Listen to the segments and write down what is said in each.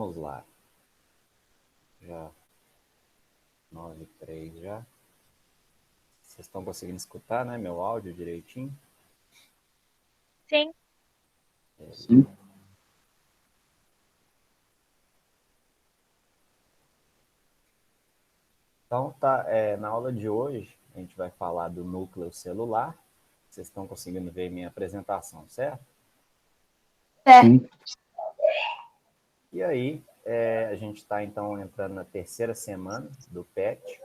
Vamos lá. Já 9:03 já. Vocês estão conseguindo escutar, né, meu áudio direitinho? Sim. Sim. Então, na aula de hoje, a gente vai falar do núcleo celular. Vocês estão conseguindo ver minha apresentação, certo? Sim. E aí, a gente está, então, entrando na terceira semana do PET.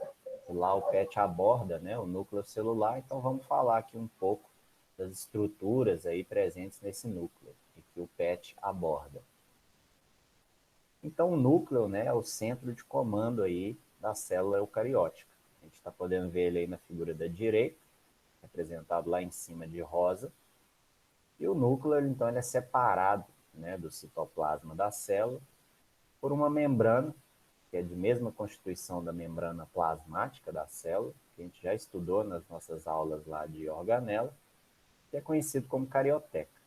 E lá o PET aborda, né, o núcleo celular. Então, vamos falar aqui um pouco das estruturas aí presentes nesse núcleo e que o PET aborda. Então, o núcleo, né, é o centro de comando aí da célula eucariótica. A gente está podendo ver ele aí na figura da direita, representado lá em cima de rosa. E o núcleo, então, ele é separado, né, do citoplasma da célula por uma membrana, que é de mesma constituição da membrana plasmática da célula, que a gente já estudou nas nossas aulas lá de organela, que é conhecido como carioteca.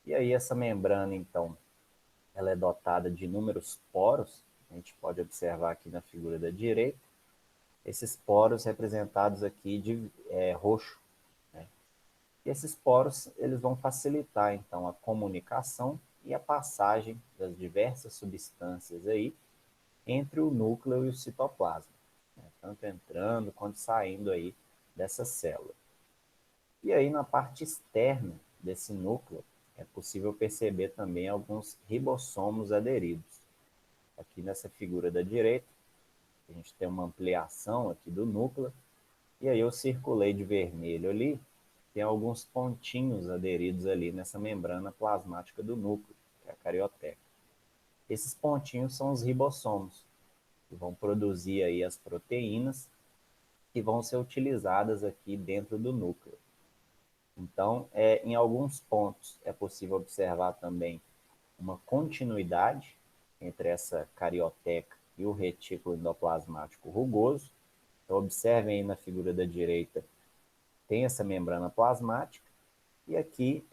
E aí essa membrana, então, ela é dotada de inúmeros poros, a gente pode observar aqui na figura da direita, esses poros representados aqui de roxo, né? E esses poros, eles vão facilitar, então, a comunicação e a passagem das diversas substâncias aí entre o núcleo e o citoplasma, né? Tanto entrando quanto saindo aí dessa célula. E aí, na parte externa desse núcleo, é possível perceber também alguns ribossomos aderidos. Aqui nessa figura da direita, a gente tem uma ampliação aqui do núcleo, e aí eu circulei de vermelho ali, tem alguns pontinhos aderidos ali nessa membrana plasmática do núcleo, que é a carioteca. Esses pontinhos são os ribossomos, que vão produzir aí as proteínas que vão ser utilizadas aqui dentro do núcleo. Então, em alguns pontos é possível observar também uma continuidade entre essa carioteca e o retículo endoplasmático rugoso. Então, observem aí na figura da direita, tem essa membrana plasmática, e aqui,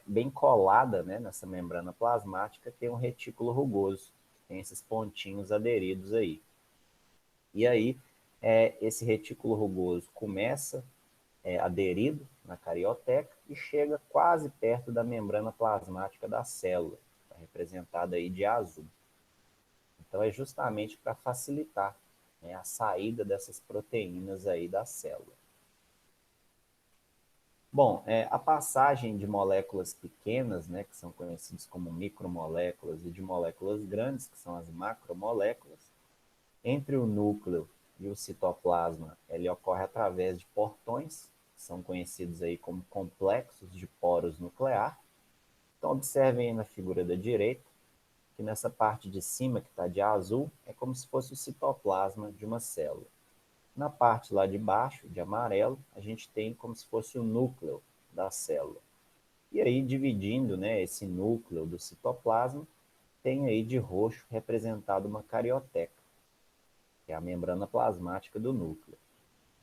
bem colada, né, nessa membrana plasmática, tem um retículo rugoso, tem esses pontinhos aderidos aí. E aí, esse retículo rugoso começa aderido na carioteca e chega quase perto da membrana plasmática da célula, tá representada aí de azul. Então, é justamente para facilitar, né, a saída dessas proteínas aí da célula. Bom, a passagem de moléculas pequenas, né, que são conhecidas como micromoléculas, e de moléculas grandes, que são as macromoléculas, entre o núcleo e o citoplasma, ele ocorre através de portões, que são conhecidos aí como complexos de poros nuclear. Então, observem aí na figura da direita, que nessa parte de cima, que está de azul, é como se fosse o citoplasma de uma célula. Na parte lá de baixo, de amarelo, a gente tem como se fosse o núcleo da célula. E aí, dividindo, né, esse núcleo do citoplasma, tem aí de roxo representado uma carioteca, que é a membrana plasmática do núcleo.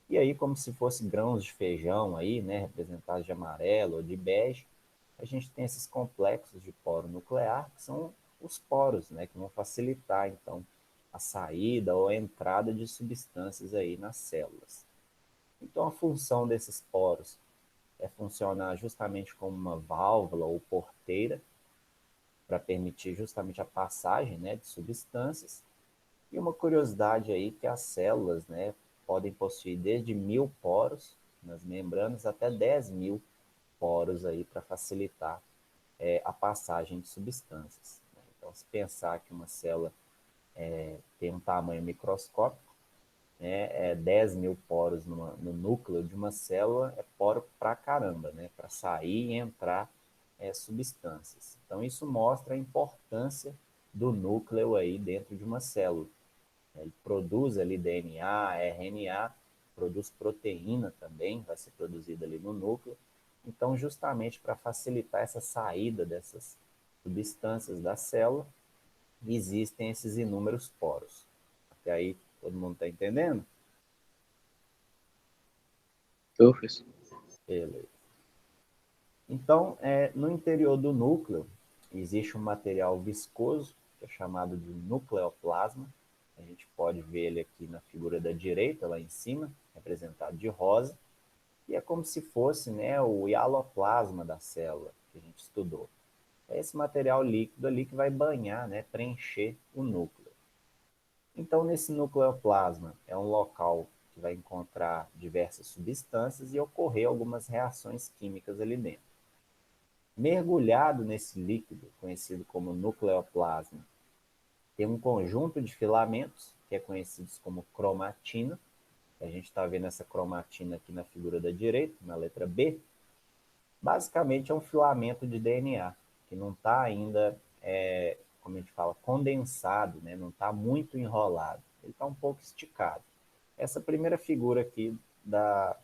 E aí, como se fosse grãos de feijão aí, né, representados de amarelo ou de bege, a gente tem esses complexos de poro nuclear, que são os poros, né, que vão facilitar, então, a saída ou a entrada de substâncias aí nas células. Então, a função desses poros é funcionar justamente como uma válvula ou porteira para permitir justamente a passagem, né, de substâncias. E uma curiosidade aí que as células, né, podem possuir desde 1.000 poros nas membranas até 10.000 poros aí para facilitar a passagem de substâncias. Então, se pensar que uma célula tem um tamanho microscópico, né, 10.000 poros no núcleo de uma célula é poro pra caramba, né, para sair e entrar substâncias. Então, isso mostra a importância do núcleo aí dentro de uma célula. Ele produz ali DNA, RNA, produz proteína também, vai ser produzida ali no núcleo. Então, justamente para facilitar essa saída dessas substâncias da célula, existem esses inúmeros poros. Até aí, todo mundo está entendendo? Professor. Beleza. Então, no interior do núcleo, existe um material viscoso, que é chamado de nucleoplasma. A gente pode ver ele aqui na figura da direita, lá em cima, representado de rosa. E é como se fosse, né, o hialoplasma da célula que a gente estudou. É esse material líquido ali que vai banhar, né, preencher o núcleo. Então, nesse nucleoplasma é um local que vai encontrar diversas substâncias e ocorrer algumas reações químicas ali dentro. Mergulhado nesse líquido, conhecido como nucleoplasma, tem um conjunto de filamentos, que é conhecido como cromatina. A gente está vendo essa cromatina aqui na figura da direita, na letra B. Basicamente é um filamento de DNA, que não está ainda, como a gente fala, condensado, né? Não está muito enrolado. Ele está um pouco esticado. Essa primeira figura aqui da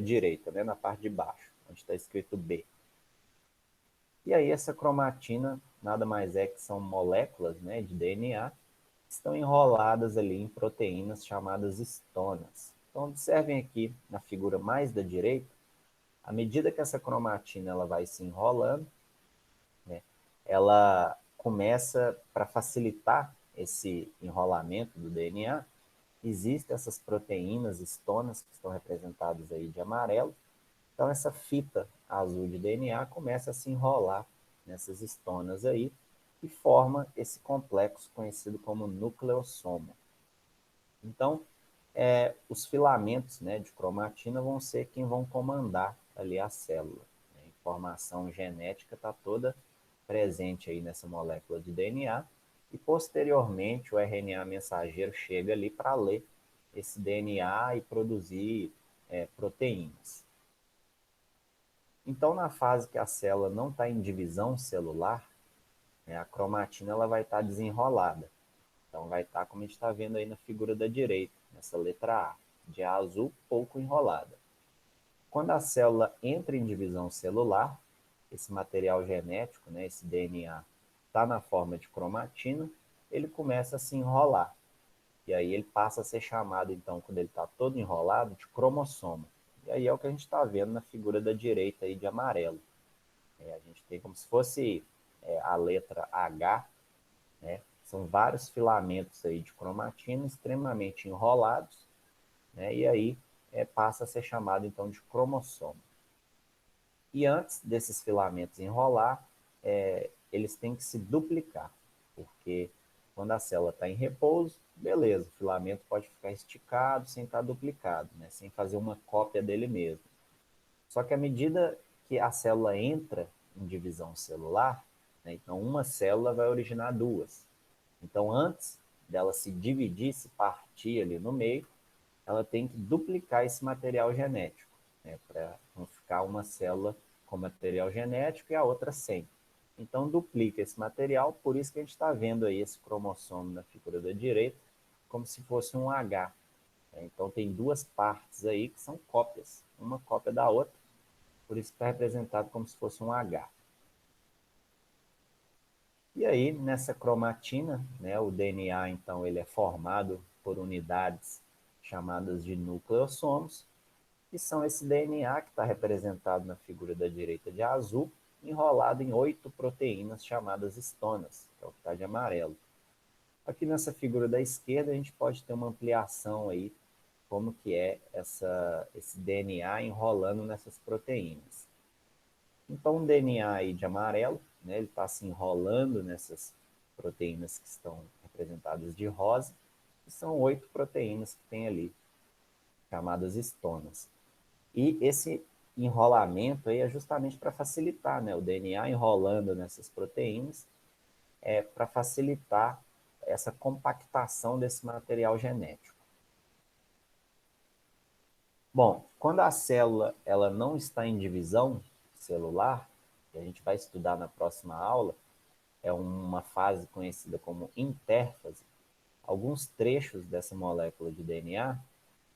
direita, né? Na parte de baixo, onde está escrito B. E aí essa cromatina nada mais é que são moléculas, né, de DNA que estão enroladas ali em proteínas chamadas estonas. Então observem aqui na figura mais da direita, à medida que essa cromatina ela vai se enrolando, né, ela começa, para facilitar esse enrolamento do DNA, existem essas proteínas estonas que estão representadas aí de amarelo. Então, essa fita azul de DNA começa a se enrolar nessas estonas aí e forma esse complexo conhecido como nucleossomo. Então, os filamentos, né, de cromatina vão ser quem vão comandar ali a célula. A informação genética está toda presente aí nessa molécula de DNA e, posteriormente, o RNA mensageiro chega ali para ler esse DNA e produzir proteínas. Então, na fase que a célula não está em divisão celular, né, a cromatina ela vai estar desenrolada. Então, vai estar, como a gente está vendo aí na figura da direita, nessa letra A, de A azul, pouco enrolada. Quando a célula entra em divisão celular, esse material genético, né, esse DNA, está na forma de cromatina, ele começa a se enrolar. E aí ele passa a ser chamado, então, quando ele está todo enrolado, de cromossomo. E aí é o que a gente está vendo na figura da direita aí de amarelo. A gente tem como se fosse a letra H, né? São vários filamentos aí de cromatina extremamente enrolados, né? E aí passa a ser chamado então de cromossomo. E antes desses filamentos enrolar, eles têm que se duplicar, porque quando a célula está em repouso, beleza, o filamento pode ficar esticado sem estar duplicado, né? Sem fazer uma cópia dele mesmo. Só que à medida que a célula entra em divisão celular, né, então uma célula vai originar duas. Então, antes dela se dividir, se partir ali no meio, ela tem que duplicar esse material genético, né, para não ficar uma célula com material genético e a outra sem. Então, duplica esse material, por isso que a gente está vendo aí esse cromossomo na figura da direita, como se fosse um H. Então, tem duas partes aí que são cópias, uma cópia da outra, por isso está representado como se fosse um H. E aí, nessa cromatina, né, o DNA, então, ele é formado por unidades chamadas de nucleossomos, que são esse DNA que está representado na figura da direita de azul, enrolado em 8 proteínas chamadas estonas, que é o que está de amarelo. Aqui nessa figura da esquerda, a gente pode ter uma ampliação aí, como que é esse DNA enrolando nessas proteínas. Então, o DNA aí de amarelo, né, ele está se enrolando nessas proteínas que estão representadas de rosa, e são 8 proteínas que tem ali, chamadas estonas. E esse enrolamento aí é justamente para facilitar, né, o DNA enrolando nessas proteínas, para facilitar essa compactação desse material genético. Bom, quando a célula ela não está em divisão celular, que a gente vai estudar na próxima aula, é uma fase conhecida como intérfase. Alguns trechos dessa molécula de DNA,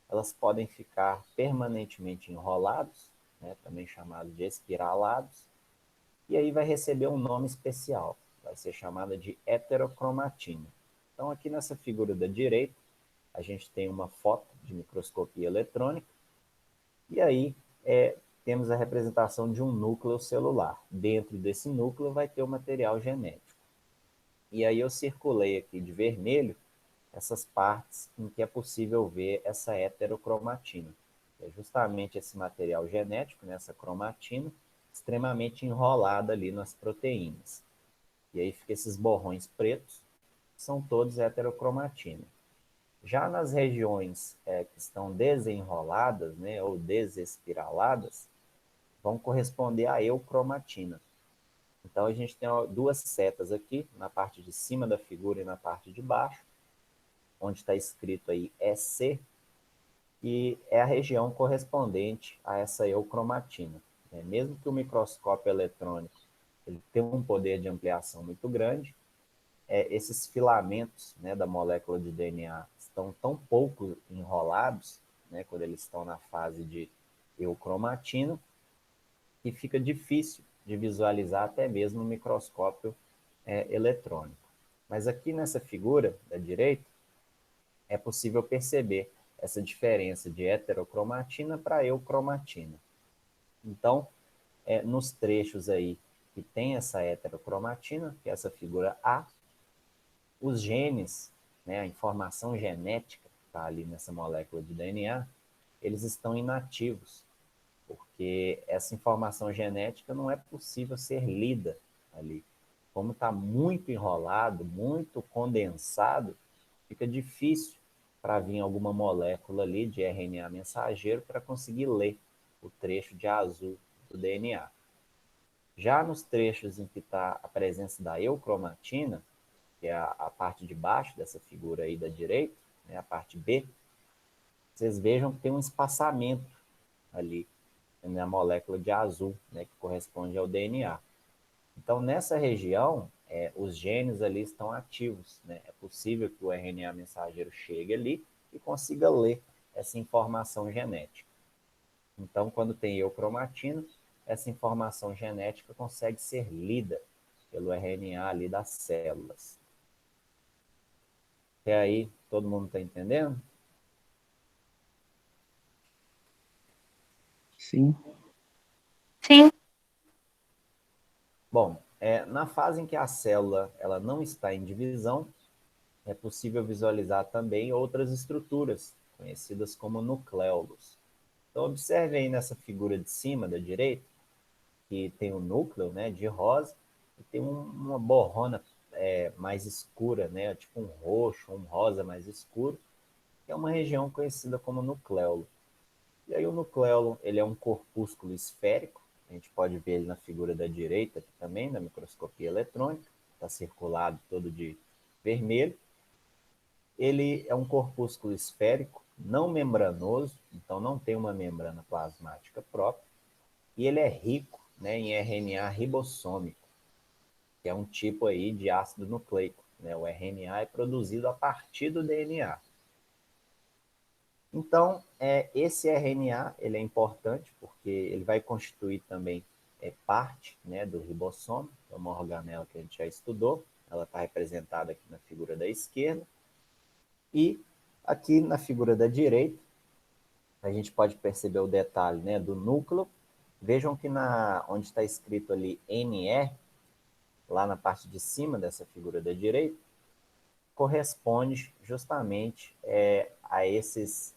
elas podem ficar permanentemente enrolados, né, também chamados de espiralados, e aí vai receber um nome especial, vai ser chamada de heterocromatina. Então, aqui nessa figura da direita, a gente tem uma foto de microscopia eletrônica, e aí temos a representação de um núcleo celular. Dentro desse núcleo vai ter o material genético. E aí eu circulei aqui de vermelho essas partes em que é possível ver essa heterocromatina. É justamente esse material genético, né, essa cromatina, extremamente enrolada ali nas proteínas. E aí fica esses borrões pretos, que são todos heterocromatina. Já nas regiões que estão desenroladas, né, ou desespiraladas, vão corresponder à eucromatina. Então a gente tem duas setas aqui, na parte de cima da figura e na parte de baixo, onde está escrito aí EC, que é a região correspondente a essa eucromatina. Mesmo que o microscópio eletrônico ele tenha um poder de ampliação muito grande, esses filamentos, né, da molécula de DNA estão tão pouco enrolados, né, quando eles estão na fase de eucromatina, que fica difícil de visualizar até mesmo no microscópio eletrônico. Mas aqui nessa figura da direita, é possível perceber essa diferença de heterocromatina para eucromatina. Então, nos trechos aí que tem essa heterocromatina, que é essa figura A, os genes, né, a informação genética que está ali nessa molécula de DNA, eles estão inativos, porque essa informação genética não é possível ser lida ali. Como está muito enrolado, muito condensado, fica difícil para vir alguma molécula ali de RNA mensageiro para conseguir ler o trecho de azul do DNA. Já nos trechos em que está a presença da eucromatina, que é a parte de baixo dessa figura aí da direita, né, a parte B, vocês vejam que tem um espaçamento ali na molécula de azul, né, que corresponde ao DNA. Então, nessa região, os genes ali estão ativos, né? É possível que o RNA mensageiro chegue ali e consiga ler essa informação genética. Então, quando tem eucromatina, essa informação genética consegue ser lida pelo RNA ali das células. Até aí, todo mundo está entendendo? Sim. Sim. Bom, na fase em que a célula ela não está em divisão, é possível visualizar também outras estruturas, conhecidas como nucléolos. Então, observe aí nessa figura de cima, da direita, que tem o núcleo, né, de rosa, e tem uma borrona mais escura, né, tipo um roxo, um rosa mais escuro, que é uma região conhecida como nucléolo. E aí o nucléolo, ele é um corpúsculo esférico, a gente pode ver ele na figura da direita aqui também, na microscopia eletrônica, está circulado todo de vermelho. Ele é um corpúsculo esférico, não membranoso, então não tem uma membrana plasmática própria, e ele é rico, né, em RNA ribossômico, que é um tipo aí de ácido nucleico. Né? O RNA é produzido a partir do DNA. Então, esse RNA ele é importante porque ele vai constituir também parte, né, do ribossomo, que é uma organela que a gente já estudou, ela está representada aqui na figura da esquerda, e aqui na figura da direita, a gente pode perceber o detalhe, né, do núcleo. Vejam que onde está escrito ali NE, lá na parte de cima dessa figura da direita, corresponde justamente a esses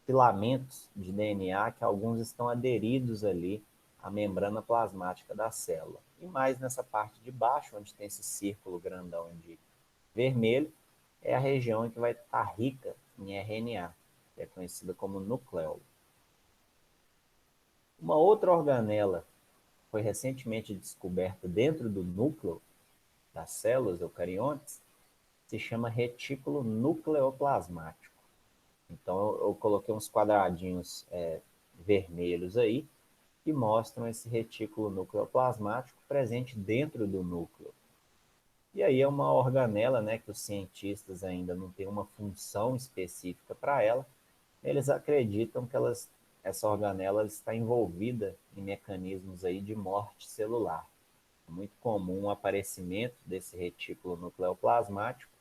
filamentos de DNA que alguns estão aderidos ali à membrana plasmática da célula. E mais nessa parte de baixo, onde tem esse círculo grandão de vermelho, é a região em que vai estar rica em RNA, que é conhecida como nucleolo. Uma outra organela foi recentemente descoberta dentro do núcleo das células eucariontes, se chama retículo nucleoplasmático. Então, eu coloquei uns quadradinhos vermelhos aí, que mostram esse retículo nucleoplasmático presente dentro do núcleo. E aí é uma organela, né, que os cientistas ainda não têm uma função específica para ela. Eles acreditam que essa organela está envolvida em mecanismos aí de morte celular. É muito comum o aparecimento desse retículo nucleoplasmático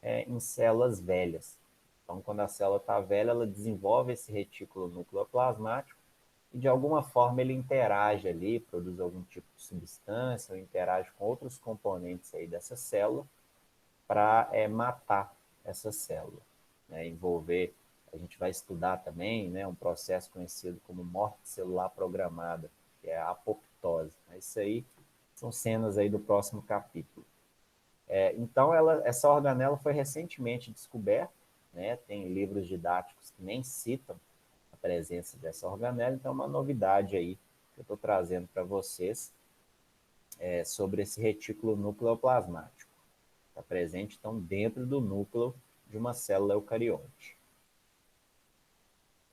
em células velhas. Então, quando a célula está velha, ela desenvolve esse retículo nucleoplasmático e, de alguma forma, ele interage ali, produz algum tipo de substância, ou interage com outros componentes aí dessa célula, para matar essa célula, né? Envolver, a gente vai estudar também, né, um processo conhecido como morte celular programada, que é a apoptose. Isso aí são cenas aí do próximo capítulo. Então, essa organela foi recentemente descoberta, né? Tem livros didáticos que nem citam a presença dessa organela, então é uma novidade aí que eu estou trazendo para vocês sobre esse retículo nucleoplasmático. Está presente, então, dentro do núcleo de uma célula eucarionte.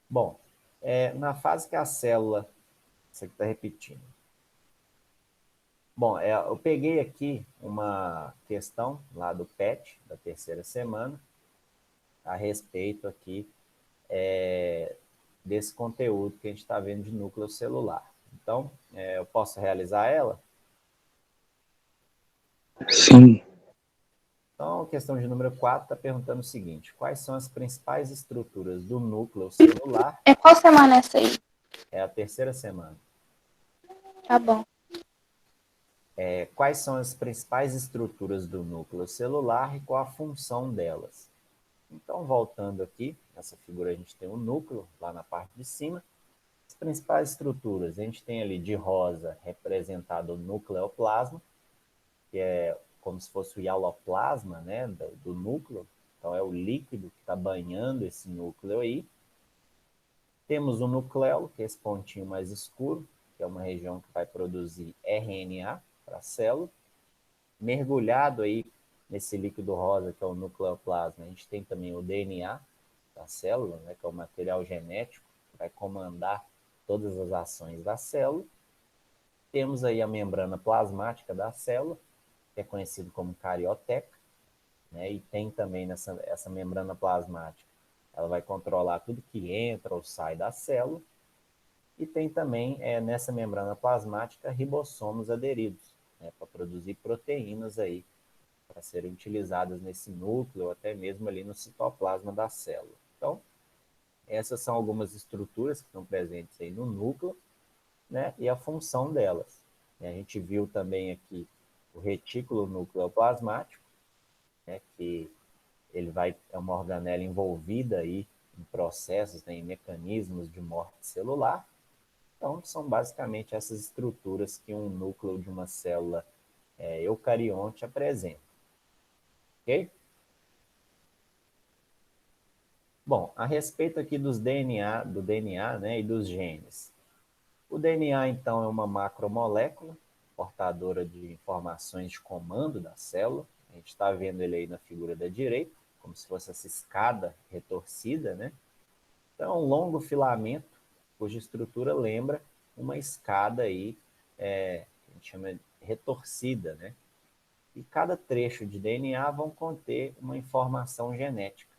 Bom, na fase que a célula... Isso aqui está repetindo. Bom, eu peguei aqui uma questão lá do PET, da terceira semana, a respeito aqui desse conteúdo que a gente está vendo de núcleo celular. Então, eu posso realizar ela? Sim. Então, a questão de número 4 está perguntando o seguinte: quais são as principais estruturas do núcleo celular? Qual semana é essa aí? É a terceira semana. Tá bom. Quais são as principais estruturas do núcleo celular e qual a função delas? Então, voltando aqui, nessa figura a gente tem o núcleo, lá na parte de cima. As principais estruturas, a gente tem ali de rosa representado o nucleoplasma, que é como se fosse o hialoplasma, né, do núcleo. Então, é o líquido que está banhando esse núcleo aí. Temos o nucleolo, que é esse pontinho mais escuro, que é uma região que vai produzir RNA para a célula. Mergulhado aí nesse líquido rosa, que é o nucleoplasma, a gente tem também o DNA da célula, né, que é o material genético, que vai comandar todas as ações da célula. Temos aí a membrana plasmática da célula, que é conhecido como carioteca, né, e tem também essa membrana plasmática, ela vai controlar tudo que entra ou sai da célula. E tem também, nessa membrana plasmática, ribossomos aderidos, né, para produzir proteínas aí, para serem utilizadas nesse núcleo, ou até mesmo ali no citoplasma da célula. Então, essas são algumas estruturas que estão presentes aí no núcleo, né, e a função delas. A gente viu também aqui o retículo nucleoplasmático, né, que é uma organela envolvida aí em processos, né, em mecanismos de morte celular. Então, são basicamente essas estruturas que um núcleo de uma célula eucarionte apresenta. Ok? Bom, a respeito aqui do DNA, né, e dos genes. O DNA, então, é uma macromolécula portadora de informações de comando da célula. A gente está vendo ele aí na figura da direita, como se fosse essa escada retorcida, né? Então, é um longo filamento, cuja estrutura lembra uma escada aí, a gente chama de retorcida, né? E cada trecho de DNA vão conter uma informação genética.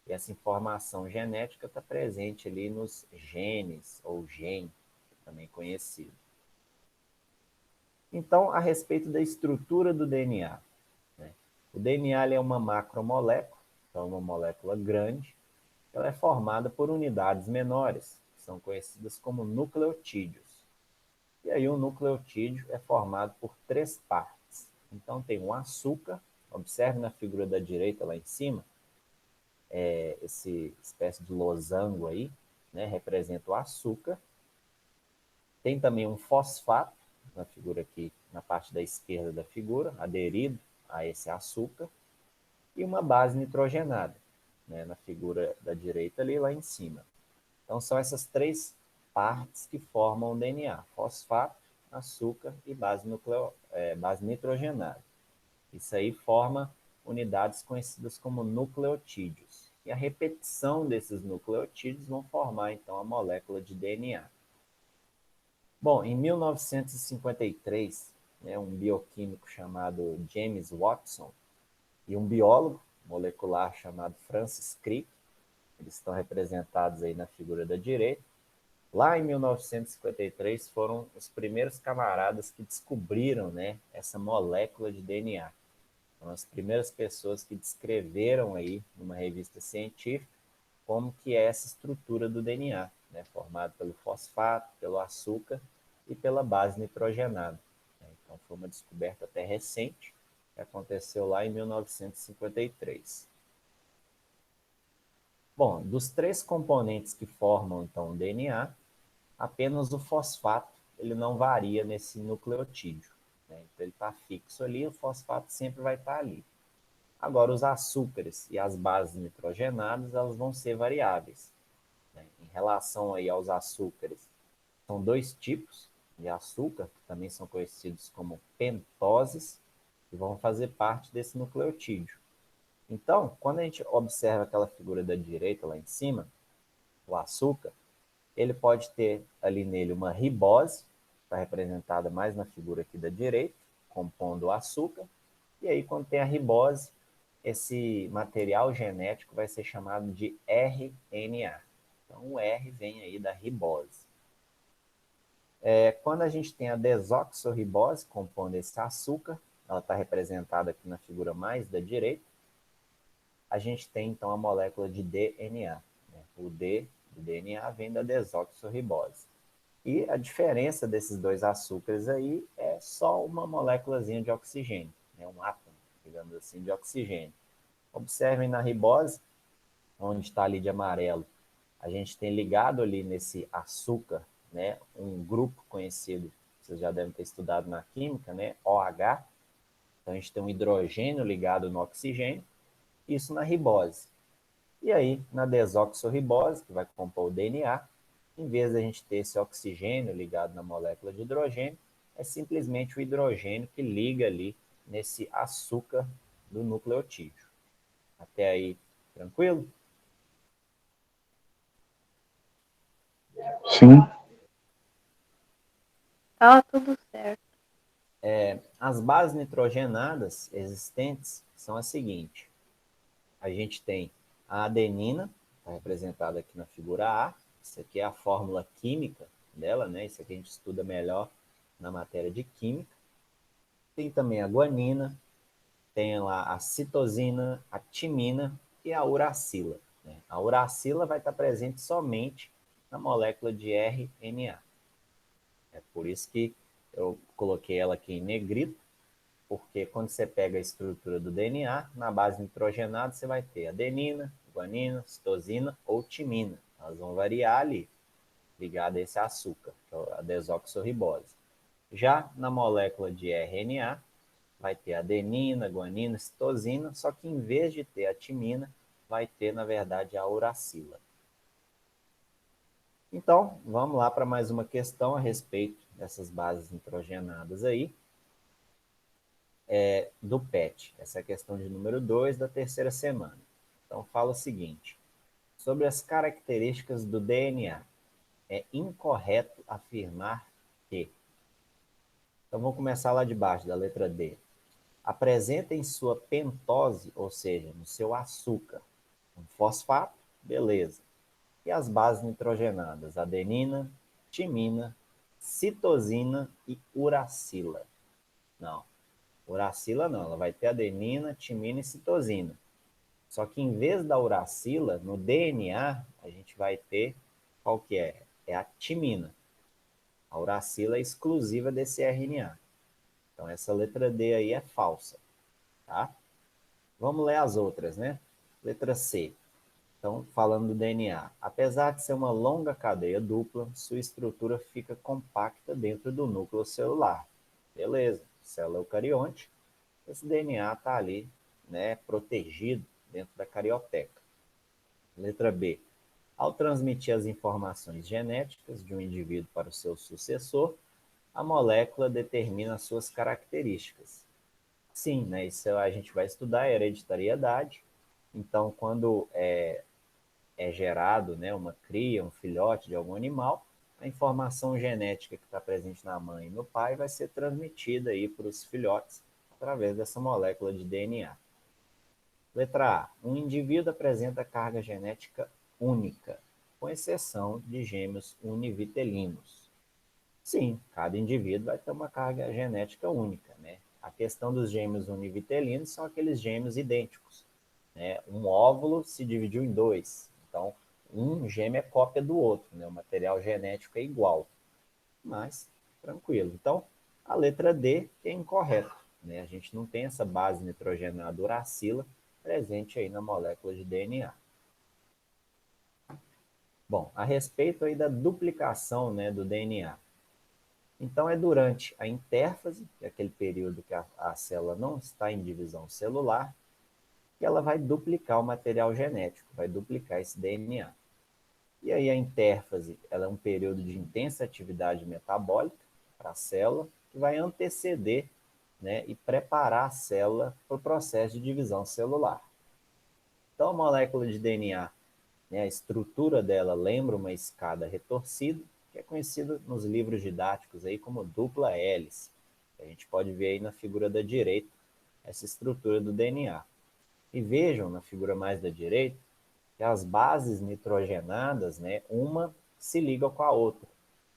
E essa informação genética está presente ali nos genes, ou gene, também conhecido. Então, a respeito da estrutura do DNA. Né? O DNA é uma macromolécula, então uma molécula grande. Ela é formada por unidades menores, que são conhecidas como nucleotídeos. E aí o nucleotídeo é formado por 3 partes. Então tem um açúcar, observe na figura da direita lá em cima, esse espécie de losango aí, né, representa o açúcar. Tem também um fosfato, na figura aqui, na parte da esquerda da figura, aderido a esse açúcar, e uma base nitrogenada, né, na figura da direita ali, lá em cima. Então são essas 3 partes que formam o DNA, fosfato, açúcar e base nitrogenada. Isso aí forma unidades conhecidas como nucleotídeos. E a repetição desses nucleotídeos vão formar, então, a molécula de DNA. Bom, em 1953, né, um bioquímico chamado James Watson e um biólogo molecular chamado Francis Crick, eles estão representados aí na figura da direita. Lá em 1953 foram os primeiros camaradas que descobriram, né, essa molécula de DNA. Foram as primeiras pessoas que descreveram aí numa revista científica como que é essa estrutura do DNA, né, formado pelo fosfato, pelo açúcar e pela base nitrogenada. Então foi uma descoberta até recente, que aconteceu lá em 1953. Bom, dos 3 componentes que formam, então, o DNA, apenas o fosfato ele não varia nesse nucleotídeo, né? Então, ele está fixo ali, o fosfato sempre vai estar ali. Agora, os açúcares e as bases nitrogenadas, elas vão ser variáveis, né? Em relação aí aos açúcares, são 2 tipos de açúcar, que também são conhecidos como pentoses, que vão fazer parte desse nucleotídeo. Então, quando a gente observa aquela figura da direita lá em cima, o açúcar, ele pode ter ali nele uma ribose, está representada mais na figura aqui da direita, compondo o açúcar, e aí quando tem a ribose, esse material genético vai ser chamado de RNA. Então o R vem aí da ribose. Quando a gente tem a desoxirribose, compondo esse açúcar, ela está representada aqui na figura mais da direita, a gente tem então a molécula de DNA. Né? O D do DNA vem da desoxirribose. E a diferença desses 2 açúcares aí é só uma moléculazinha de oxigênio, né? Um átomo, digamos assim, de oxigênio. Observem na ribose, onde está ali de amarelo, a gente tem ligado ali nesse açúcar, né, um grupo conhecido, vocês já devem ter estudado na química, né, OH. Então a gente tem um hidrogênio ligado no oxigênio, isso na ribose. E aí, na desoxirribose, que vai compor o DNA, em vez de a gente ter esse oxigênio ligado na molécula de hidrogênio, é simplesmente o hidrogênio que liga ali nesse açúcar do nucleotídeo. Até aí, tranquilo? Sim. Tá tudo certo. As bases nitrogenadas existentes são as seguintes. A gente tem a adenina, está representada aqui na figura A. Isso aqui é a fórmula química dela, né? Isso aqui a gente estuda melhor na matéria de química. Tem também a guanina, tem lá a citosina, a timina e a uracila. Né? A uracila vai estar presente somente na molécula de RNA. É por isso que eu coloquei ela aqui em negrito, porque quando você pega a estrutura do DNA, na base nitrogenada você vai ter adenina, guanina, citosina ou timina. Elas vão variar ali, ligada a esse açúcar, que é a desoxirribose. Já na molécula de RNA, vai ter adenina, guanina, citosina, só que em vez de ter a timina, vai ter, na verdade, a uracila. Então, vamos lá para mais uma questão a respeito dessas bases nitrogenadas aí, do PET. Essa é a questão de número 2 da terceira semana. Então, fala o seguinte, sobre as características do DNA. É incorreto afirmar que... Então, vamos começar lá de baixo, da letra D. Apresenta em sua pentose, ou seja, no seu açúcar, um fosfato, beleza. E as bases nitrogenadas, adenina, timina, citosina e uracila. Não, uracila não, ela vai ter adenina, timina e citosina. Só que em vez da uracila, no DNA, a gente vai ter, qual que é? É a timina. A uracila é exclusiva desse RNA. Então essa letra D aí é falsa, tá? Vamos ler as outras, né? Letra C. Então, falando do DNA. Apesar de ser uma longa cadeia dupla, sua estrutura fica compacta dentro do núcleo celular. Beleza, célula eucarionte. Esse DNA está ali, né, protegido dentro da carioteca. Letra B. Ao transmitir as informações genéticas de um indivíduo para o seu sucessor, a molécula determina as suas características. Sim, né, isso a gente vai estudar, a hereditariedade. Então, quando é gerado, né, uma cria, um filhote de algum animal, a informação genética que está presente na mãe e no pai vai ser transmitida aí para os filhotes através dessa molécula de DNA. Letra A. Um indivíduo apresenta carga genética única, com exceção de gêmeos univitelinos. Sim, cada indivíduo vai ter uma carga genética única, né? A questão dos gêmeos univitelinos são aqueles gêmeos idênticos, né? Um óvulo se dividiu em 2, então um gêmeo é cópia do outro, né? O material genético é igual, mas tranquilo. Então, a letra D é incorreto. né? A gente não tem essa base nitrogenada uracila presente aí na molécula de DNA. Bom, a respeito aí da duplicação, né, do DNA. Então, é durante a intérfase, que é aquele período que a célula não está em divisão celular, que ela vai duplicar o material genético, vai duplicar esse DNA. E aí a intérfase, ela é um período de intensa atividade metabólica para a célula, que vai anteceder, né, e preparar a célula para o processo de divisão celular. Então, a molécula de DNA, né, a estrutura dela lembra uma escada retorcida, que é conhecida nos livros didáticos aí como dupla hélice. A gente pode ver aí na figura da direita essa estrutura do DNA. E vejam na figura mais da direita que as bases nitrogenadas, né, uma se liga com a outra.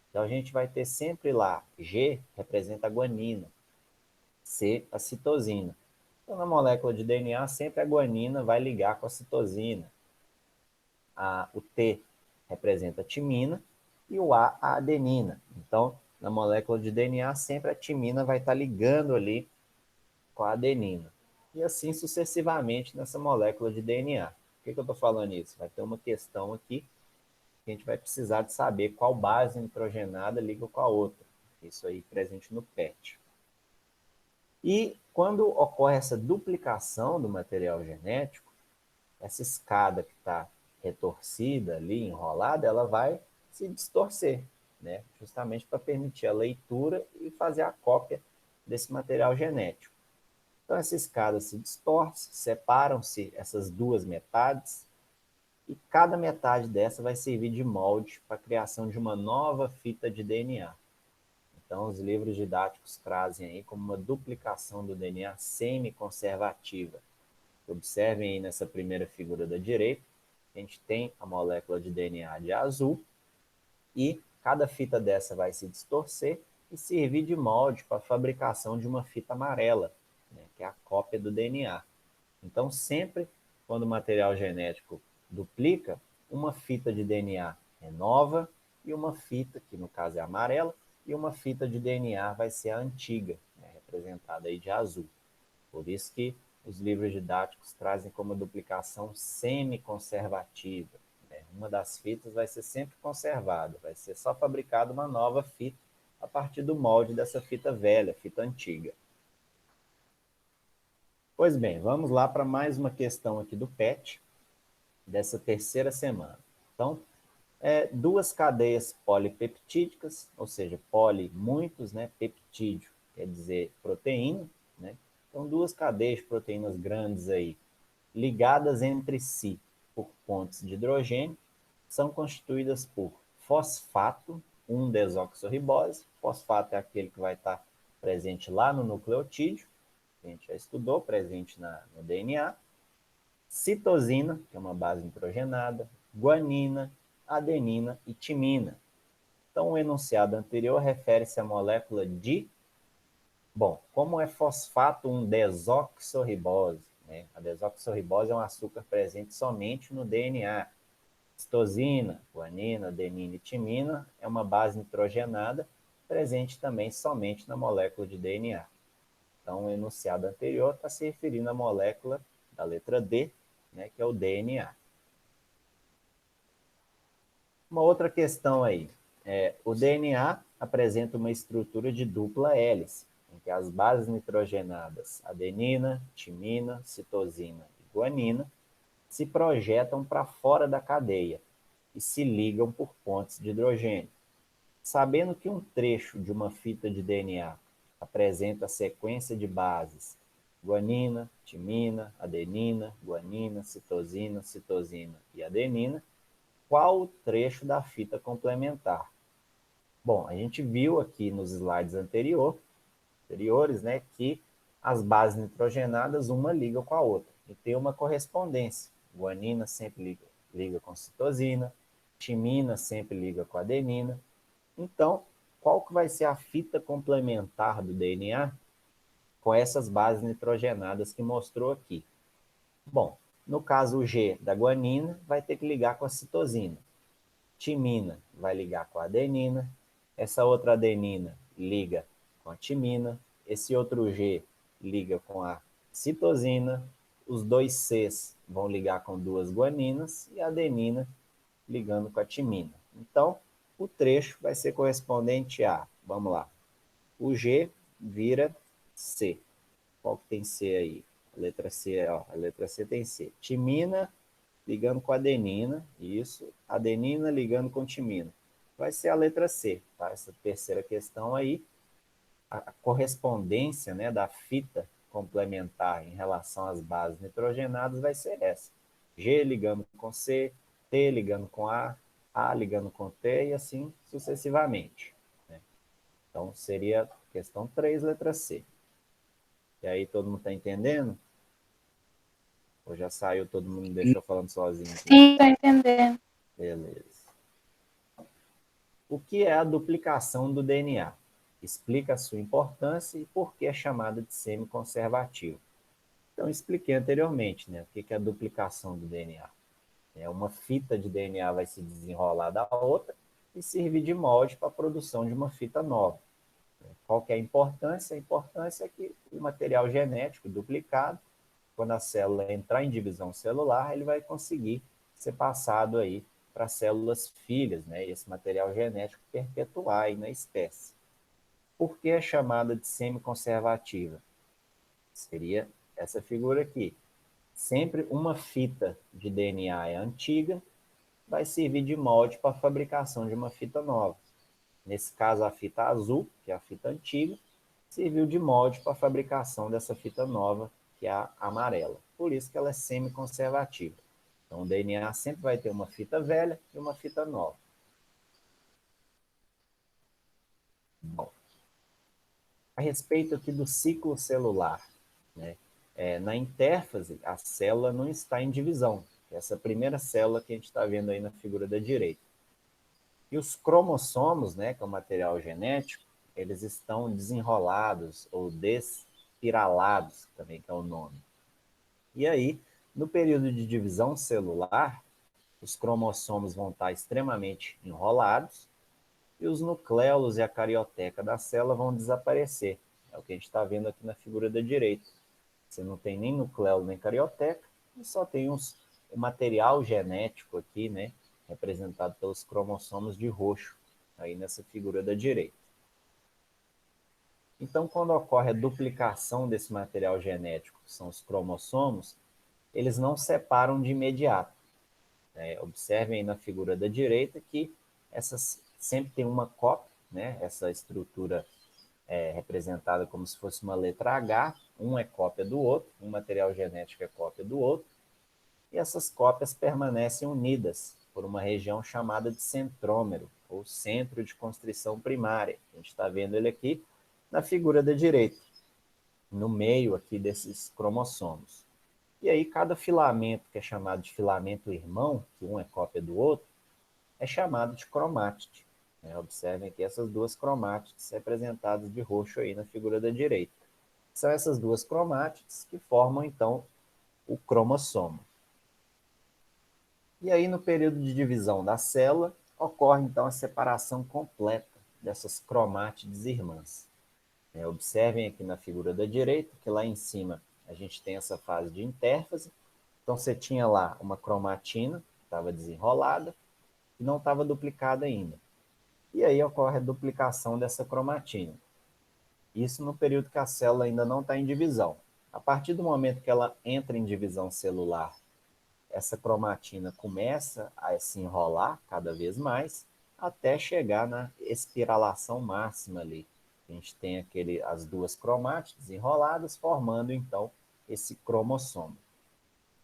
Então a gente vai ter sempre lá, G representa a guanina, C a citosina. Então na molécula de DNA sempre a guanina vai ligar com a citosina. O T representa a timina e o a adenina. Então, na molécula de DNA, sempre a timina vai estar ligando ali com a adenina. E assim sucessivamente nessa molécula de DNA. Por que eu estou falando isso? Vai ter uma questão aqui que a gente vai precisar de saber qual base nitrogenada liga com a outra. Isso aí presente no PET. E quando ocorre essa duplicação do material genético, essa escada que está retorcida ali, enrolada, ela vai se distorcer, né? Justamente para permitir a leitura e fazer a cópia desse material genético. Então, essa escada se distorce, separam-se essas duas metades, e cada metade dessa vai servir de molde para a criação de uma nova fita de DNA. Então, os livros didáticos trazem aí como uma duplicação do DNA semi-conservativa. Observem aí nessa primeira figura da direita, a gente tem a molécula de DNA de azul e cada fita dessa vai se distorcer e servir de molde para a fabricação de uma fita amarela, né, que é a cópia do DNA. Então, sempre quando o material genético duplica, uma fita de DNA é nova e uma fita, que no caso é amarela, e uma fita de DNA vai ser a antiga, né, representada aí de azul. Por isso que os livros didáticos trazem como duplicação semi-conservativa. Né? Uma das fitas vai ser sempre conservada, vai ser só fabricada uma nova fita a partir do molde dessa fita velha, fita antiga. Pois bem, vamos lá para mais uma questão aqui do PET, dessa terceira semana. Então, duas cadeias polipeptídicas, ou seja, poli, muitos, né? Peptídeo quer dizer proteína, né? Então, duas cadeias de proteínas grandes aí, ligadas entre si por pontes de hidrogênio, são constituídas por fosfato, 1-desoxirribose. Fosfato é aquele que vai estar presente lá no nucleotídeo, que a gente já estudou, presente no DNA. Citosina, que é uma base nitrogenada, guanina, adenina e timina. Então, o enunciado anterior refere-se à molécula de... Bom, como é fosfato 1-desoxirribose, né? A desoxirribose é um açúcar presente somente no DNA. Citosina, guanina, adenina e timina é uma base nitrogenada presente também somente na molécula de DNA. Então, o enunciado anterior está se referindo à molécula da letra D, né, que é o DNA. Uma outra questão aí, o DNA apresenta uma estrutura de dupla hélice, em que as bases nitrogenadas adenina, timina, citosina e guanina se projetam para fora da cadeia e se ligam por pontes de hidrogênio. Sabendo que um trecho de uma fita de DNA apresenta a sequência de bases guanina, timina, adenina, guanina, citosina, citosina e adenina, qual o trecho da fita complementar? Bom, a gente viu aqui nos slides anteriores, né, que as bases nitrogenadas, uma liga com a outra, e tem uma correspondência. Guanina sempre liga com citosina, timina sempre liga com adenina. Então, qual que vai ser a fita complementar do DNA com essas bases nitrogenadas que mostrou aqui? Bom, no caso o G da guanina vai ter que ligar com a citosina. Timina vai ligar com a adenina. Essa outra adenina liga com a timina. Esse outro G liga com a citosina, os dois Cs vão ligar com duas guaninas e a adenina ligando com a timina. Então, o trecho vai ser correspondente a, vamos lá, o G vira C. Qual que tem C aí? A letra C, ó, a letra C tem C. Timina ligando com adenina, isso. Adenina ligando com timina. Vai ser a letra C, tá? Essa terceira questão aí, a correspondência, né, da fita complementar em relação às bases nitrogenadas vai ser essa. G ligando com C, T ligando com A ligando com T e assim sucessivamente, né? Então, seria questão 3, letra C. E aí, todo mundo está entendendo? Ou já saiu, todo mundo me deixou falando sozinho aqui? Sim, tô entendendo. Beleza. O que é a duplicação do DNA? Explica a sua importância e por que é chamada de semiconservativo. Então, expliquei anteriormente, né, o que é a duplicação do DNA. Uma fita de DNA vai se desenrolar da outra e servir de molde para a produção de uma fita nova. Qual que é a importância? A importância é que o material genético duplicado, quando a célula entrar em divisão celular, ele vai conseguir ser passado aí para células filhas, né? E esse material genético perpetuar aí na espécie. Por que é chamada de semiconservativa? Seria essa figura aqui. Sempre uma fita de DNA é antiga, vai servir de molde para a fabricação de uma fita nova. Nesse caso, a fita azul, que é a fita antiga, serviu de molde para a fabricação dessa fita nova, que é a amarela. Por isso que ela é semiconservativa. Então, o DNA sempre vai ter uma fita velha e uma fita nova. Bom, a respeito aqui do ciclo celular, né? Na intérfase, a célula não está em divisão. Essa primeira célula que a gente está vendo aí na figura da direita. E os cromossomos, né, que é o material genético, eles estão desenrolados ou despiralados, também que é o nome. E aí, no período de divisão celular, os cromossomos vão estar extremamente enrolados e os nucléolos e a carioteca da célula vão desaparecer. É o que a gente está vendo aqui na figura da direita. Você não tem nem nucleolo nem carioteca, e só tem o material genético aqui, né, representado pelos cromossomos de roxo, aí nessa figura da direita. Então, quando ocorre a duplicação desse material genético, que são os cromossomos, eles não separam de imediato. Observem aí na figura da direita que essas sempre tem uma cópia, né? Essa estrutura é representada como se fosse uma letra H, um é cópia do outro, um material genético é cópia do outro, e essas cópias permanecem unidas por uma região chamada de centrômero, ou centro de constrição primária. A gente está vendo ele aqui na figura da direita, no meio aqui desses cromossomos. E aí cada filamento, que é chamado de filamento irmão, que um é cópia do outro, é chamado de cromátide. Observem aqui essas duas cromátides representadas de roxo aí na figura da direita. São essas duas cromátides que formam, então, o cromossomo. E aí, no período de divisão da célula, ocorre, então, a separação completa dessas cromátides irmãs. Observem aqui na figura da direita, que lá em cima a gente tem essa fase de intérfase. Então, você tinha lá uma cromatina, que estava desenrolada, e não estava duplicada ainda. E aí ocorre a duplicação dessa cromatina. Isso no período que a célula ainda não está em divisão. A partir do momento que ela entra em divisão celular, essa cromatina começa a se enrolar cada vez mais, até chegar na espiralação máxima ali. A gente tem as duas cromátides enroladas, formando então esse cromossomo.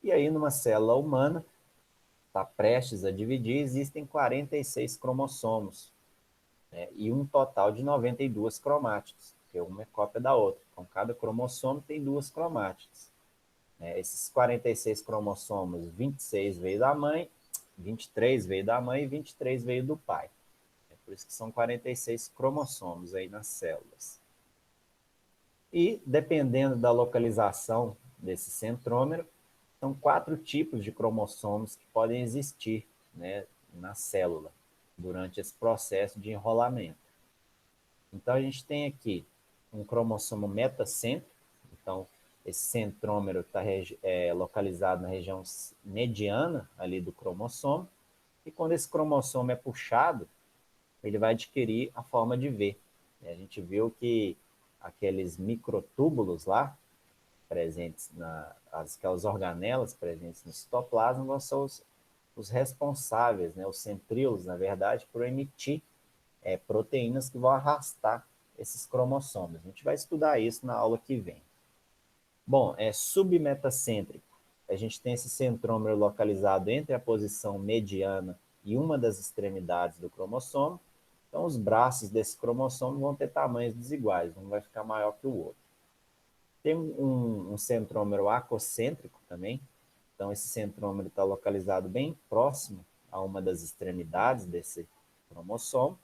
E aí, numa célula humana, está prestes a dividir, existem 46 cromossomos, né, e um total de 92 cromátides, porque uma é cópia da outra. Então, cada cromossomo tem duas cromátides. Esses 46 cromossomos, 26 veio da mãe, 23 veio da mãe e 23 veio do pai. Por isso que são 46 cromossomos aí nas células. E, dependendo da localização desse centrômero, são 4 tipos de cromossomos que podem existir, né, na célula durante esse processo de enrolamento. Então, a gente tem aqui um cromossomo metacêntrico, Então, esse centrômero está localizado na região mediana ali do cromossomo, e quando esse cromossomo é puxado, ele vai adquirir a forma de V. E a gente viu que aqueles microtúbulos lá, presentes aquelas organelas presentes no citoplasma, vão ser os responsáveis, né, os centríolos, na verdade, por emitir proteínas que vão arrastar esses cromossomos. A gente vai estudar isso na aula que vem. Bom, submetacêntrico. A gente tem esse centrômero localizado entre a posição mediana e uma das extremidades do cromossomo. Então, os braços desse cromossomo vão ter tamanhos desiguais, um vai ficar maior que o outro. Tem um centrômero acocêntrico também. Então, esse centrômero está localizado bem próximo a uma das extremidades desse cromossomo.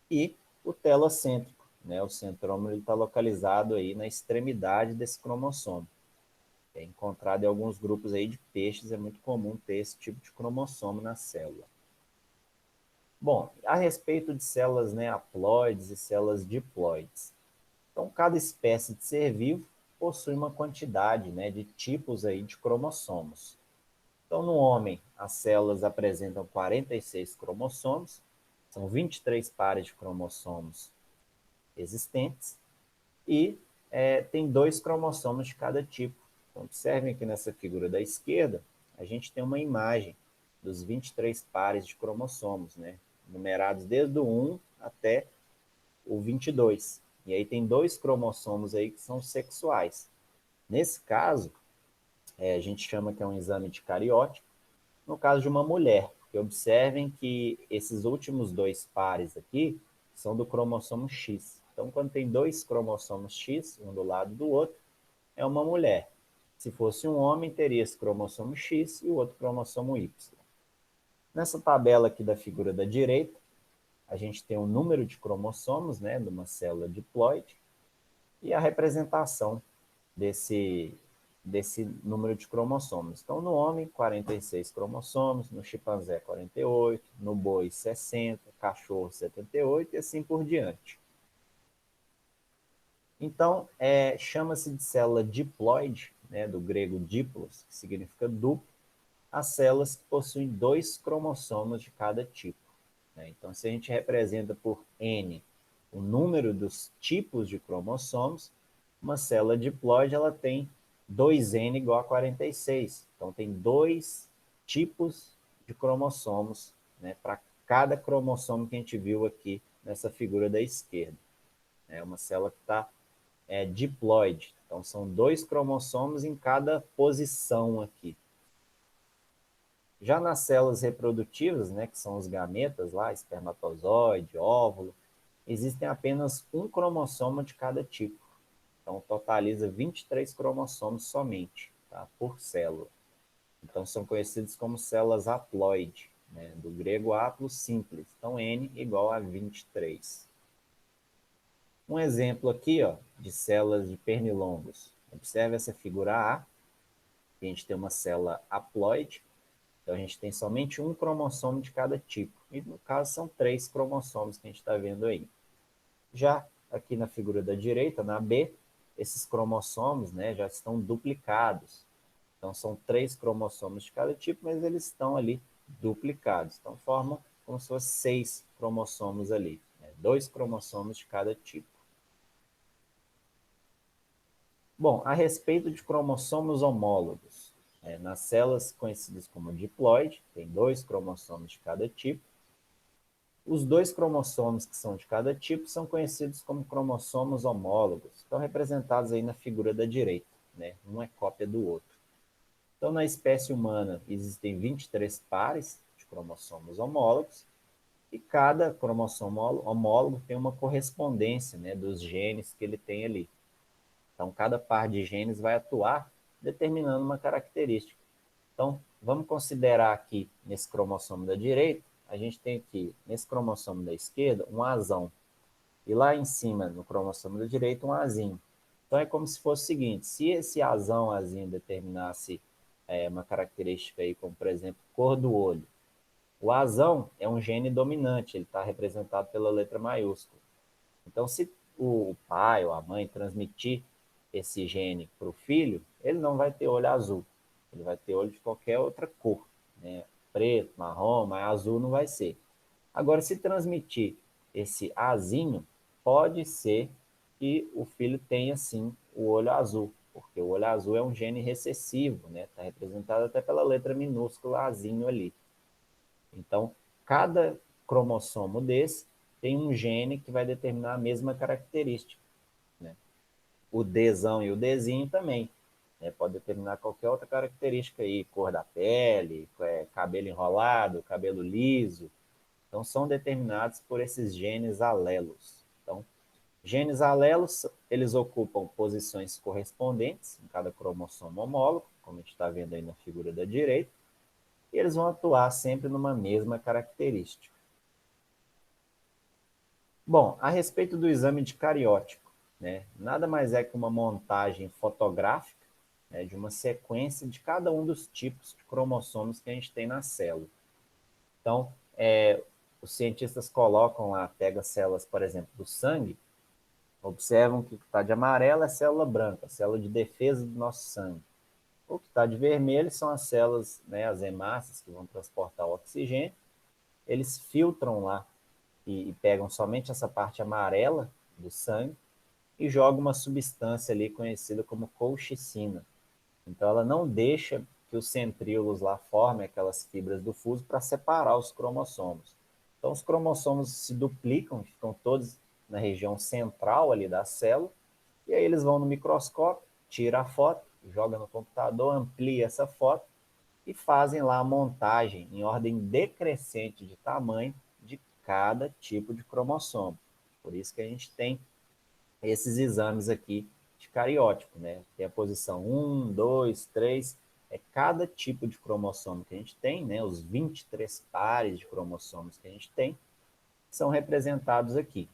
E o telocêntrico, né? O centrômero está localizado aí na extremidade desse cromossomo. É encontrado em alguns grupos aí de peixes, é muito comum ter esse tipo de cromossomo na célula. Bom, a respeito de células, né, haploides e células diploides. Então, cada espécie de ser vivo possui uma quantidade, né, de tipos aí de cromossomos. Então, no homem, as células apresentam 46 cromossomos, são 23 pares de cromossomos existentes, e tem 2 cromossomos de cada tipo. Então, observem aqui nessa figura da esquerda, a gente tem uma imagem dos 23 pares de cromossomos, né, numerados desde o 1 até o 22. E aí tem 2 cromossomos aí que são sexuais. Nesse caso, a gente chama que é um exame de cariótipo, no caso de uma mulher. Porque observem que esses últimos 2 pares aqui são do cromossomo X. Então, quando tem 2 cromossomos X, um do lado do outro, é uma mulher. Se fosse um homem, teria esse cromossomo X e o outro cromossomo Y. Nessa tabela aqui da figura da direita, a gente tem o número de cromossomos, né, de uma célula diploide, e a representação desse número de cromossomos. Então, no homem, 46 cromossomos, no chimpanzé, 48, no boi, 60, cachorro, 78 e assim por diante. Então, chama-se de célula diploide, né, do grego diplos, que significa duplo, as células que possuem 2 cromossomos de cada tipo. Né? Então, se a gente representa por N o número dos tipos de cromossomos, uma célula diploide ela tem 2N igual a 46. Então, tem 2 tipos de cromossomos, né, para cada cromossomo que a gente viu aqui nessa figura da esquerda. É uma célula que está diploide. Então, são 2 cromossomos em cada posição aqui. Já nas células reprodutivas, né, que são os gametas lá, espermatozoide, óvulo, existem apenas um cromossomo de cada tipo. Então, totaliza 23 cromossomos somente, tá, por célula. Então, são conhecidos como células haploide, né, do grego haplo, simples. Então, N igual a 23. Um exemplo aqui, ó, de células de pernilongos. Observe essa figura A, que a gente tem uma célula haploide. Então, a gente tem somente um cromossomo de cada tipo. E, no caso, são 3 cromossomos que a gente está vendo aí. Já aqui na figura da direita, na B, esses cromossomos, né, já estão duplicados. Então, são 3 cromossomos de cada tipo, mas eles estão ali duplicados. Então, formam como se fossem 6 cromossomos ali. Né, 2 cromossomos de cada tipo. Bom, a respeito de cromossomos homólogos, nas células conhecidas como diploide, tem 2 cromossomos de cada tipo. Os 2 cromossomos que são de cada tipo são conhecidos como cromossomos homólogos, estão representados aí na figura da direita, né? Um é cópia do outro. Então, na espécie humana, existem 23 pares de cromossomos homólogos, e cada cromossomo homólogo tem uma correspondência, né, dos genes que ele tem ali. Então, cada par de genes vai atuar determinando uma característica. Então, vamos considerar aqui, nesse cromossomo da direita, a gente tem aqui, nesse cromossomo da esquerda, um azão. E lá em cima, no cromossomo da direita, um azinho. Então, é como se fosse o seguinte, se esse azão, azinho, determinasse uma característica aí, como, por exemplo, cor do olho, o azão é um gene dominante, ele está representado pela letra maiúscula. Então, se o pai ou a mãe transmitir esse gene para o filho, ele não vai ter olho azul. Ele vai ter olho de qualquer outra cor, né? Preto, marrom, mas azul não vai ser. Agora, se transmitir esse azinho, pode ser que o filho tenha, sim, o olho azul, porque o olho azul é um gene recessivo, né? Está representado até pela letra minúscula azinho ali. Então, cada cromossomo desse tem um gene que vai determinar a mesma característica, né? O Dzão e o Dzinho também, né? Pode determinar qualquer outra característica aí, cor da pele, cabelo enrolado, cabelo liso. Então, são determinados por esses genes alelos. Então, genes alelos, eles ocupam posições correspondentes em cada cromossomo homólogo, como a gente está vendo aí na figura da direita, e eles vão atuar sempre numa mesma característica. Bom, a respeito do exame de cariótipo, né, nada mais é que uma montagem fotográfica, né, de uma sequência de cada um dos tipos de cromossomos que a gente tem na célula. Então, os cientistas colocam lá, pegam células, por exemplo, do sangue, observam que o que está de amarelo é célula branca, célula de defesa do nosso sangue. O que está de vermelho são as células, né, as hemácias, que vão transportar o oxigênio. Eles filtram lá e pegam somente essa parte amarela do sangue e jogam uma substância ali conhecida como colchicina. Então, ela não deixa que os centríolos lá formem aquelas fibras do fuso para separar os cromossomos. Então, os cromossomos se duplicam, ficam todos na região central ali da célula, e aí eles vão no microscópio, tira a foto, joga no computador, amplia essa foto e fazem lá a montagem em ordem decrescente de tamanho de cada tipo de cromossomo. Por isso que a gente tem esses exames aqui de cariótipo, né? Tem a posição 1, 2, 3, é cada tipo de cromossomo que a gente tem, né? Os 23 pares de cromossomos que a gente tem, são representados aqui.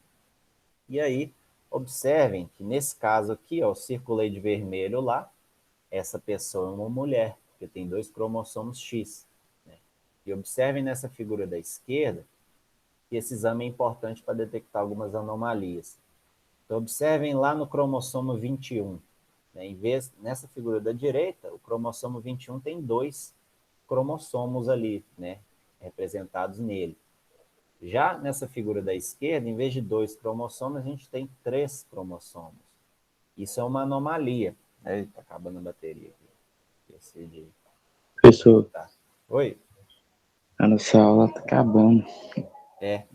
E aí, observem que nesse caso aqui, ó, eu circulei de vermelho lá, essa pessoa é uma mulher, porque tem 2 cromossomos X, né? E observem nessa figura da esquerda que esse exame é importante para detectar algumas anomalias. Então, observem lá no cromossomo 21. Né? Em vez, nessa figura da direita, o cromossomo 21 tem 2 cromossomos ali, né, representados nele. Já nessa figura da esquerda, em vez de 2 cromossomos, a gente tem 3 cromossomos. Isso é uma anomalia. Está acabando a bateria aqui. Decidi. Professor, Tá. Oi? a nossa aula tá acabando.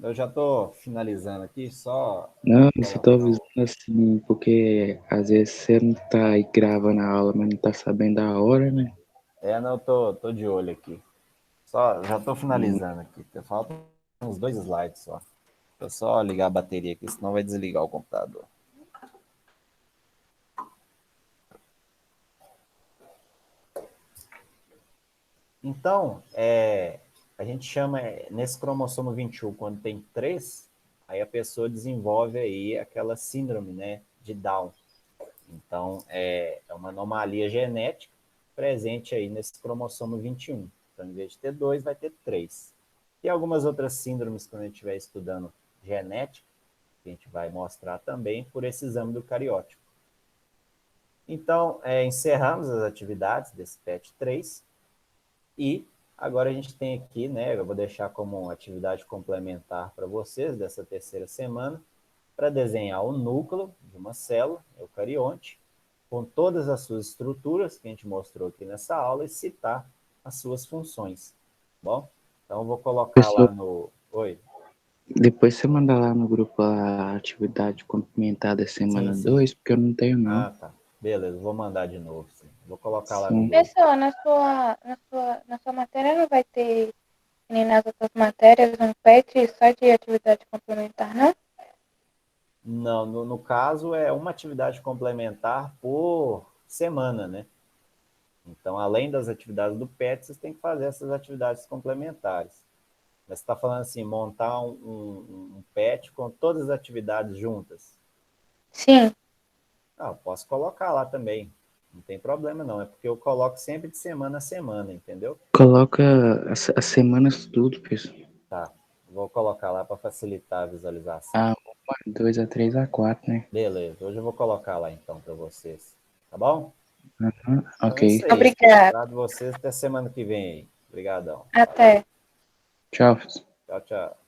Eu já estou finalizando aqui, só Não, eu só tô colocar avisando assim, porque às vezes você não tá aí gravando a aula, mas não tá sabendo a hora, né? não, tô de olho aqui. Já estou finalizando aqui. Faltam uns 2 slides só. Deixa eu só ligar a bateria aqui, senão vai desligar o computador. Então, a gente chama, nesse cromossomo 21, quando tem 3, aí a pessoa desenvolve aí aquela síndrome, né, de Down. Então, é uma anomalia genética presente aí nesse cromossomo 21. Então, em vez de ter 2, vai ter 3. E algumas outras síndromes, quando a gente estiver estudando genética, que a gente vai mostrar também por esse exame do cariótipo. Então, encerramos as atividades desse PET 3 e agora a gente tem aqui, né, eu vou deixar como atividade complementar para vocês dessa terceira semana, para desenhar o núcleo de uma célula eucarionte, com todas as suas estruturas que a gente mostrou aqui nessa aula e citar as suas funções. Bom, então eu vou colocar lá Professor, no... Oi? depois você manda lá no grupo a atividade complementar da Sim, semana sim. 2, porque eu não tenho não. Ah, tá. Beleza, vou mandar de novo. Sim. Vou colocar lá no Sim. grupo. Pessoal, na sua matéria não vai ter, que nem nas outras matérias, um PET só de atividade complementar, não? Não, no caso é uma atividade complementar por semana, né? Então, além das atividades do PET, vocês têm que fazer essas atividades complementares. Mas você está falando assim, montar um PET com todas as atividades juntas? Sim. Ah, eu posso colocar lá também. Não tem problema não, é porque eu coloco sempre de semana a semana, entendeu? Coloca as semanas tudo, pessoal. Tá, vou colocar lá para facilitar a visualização. Ah, 2 a 3 a 4, né? Beleza, hoje eu vou colocar lá então para vocês. Tá bom? Uhum, Então é ok. isso aí. Obrigada. Obrigado a vocês. Até semana que vem aí. Obrigadão. Até. Tchau. Tchau, tchau.